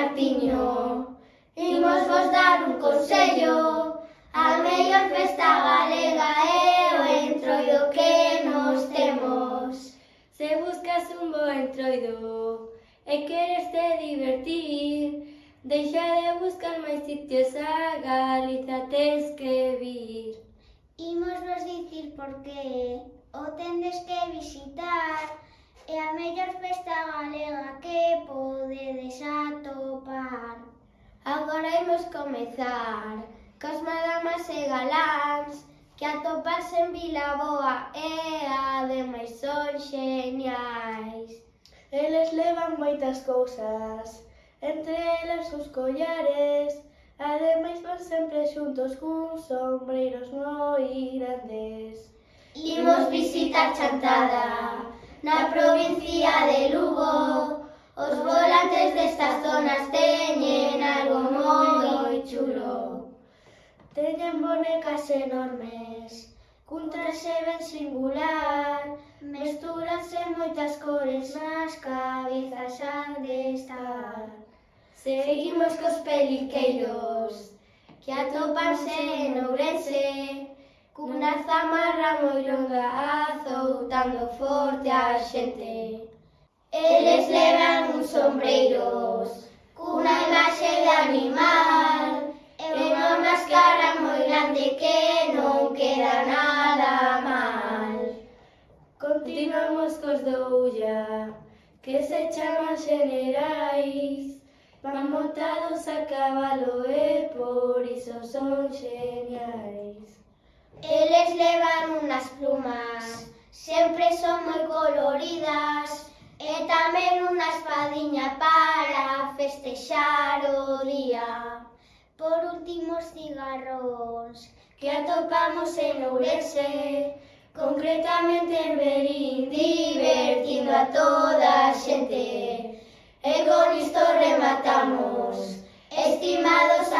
Martiño, imos vos dar un consello. A mellor festa galega é o Entroido que nos temos. Se buscas un bo entroido e queres te divertir, deixa de buscar máis sitios, a Galiza tes que vir. Imos vos dicir por qué o tendes que visitar, e a mellor festa galega que podedes atopar. Agora imos comezar cos madamas e galáns, que atoparse en Vilaboa e ademais son xeniais. Eles levan moitas cousas, entre elas os collares, ademais van sempre xuntos cuns sombreiros moi grandes. Imos visitar Chantada, na provincia de Lugo. Os volantes destas zonas teñen algo moi chulo. Teñen bonecas enormes, cun traxe ben singular, mestúranse moitas cores nas cabezas han de estar. Seguimos cos peliqueiros, que atopanse en Ourense, cunha zamarra moi longa azoutando forte a xente. Eles levan uns sombreiros, cunha imaxe de animal, e unha máscara moi grande que non queda nada mal. Continuamos cos do Ulla, que se chaman xenerais, van montados a cabalo e por iso son xeniais. Eles levan unhas plumas, sempre son moi coloridas, e tamén unha espadiña para festexar o día. Por último, os cigarróns, que atopamos en Ourense, concretamente en Verín, divertindo a toda a xente. E con isto rematamos, estimados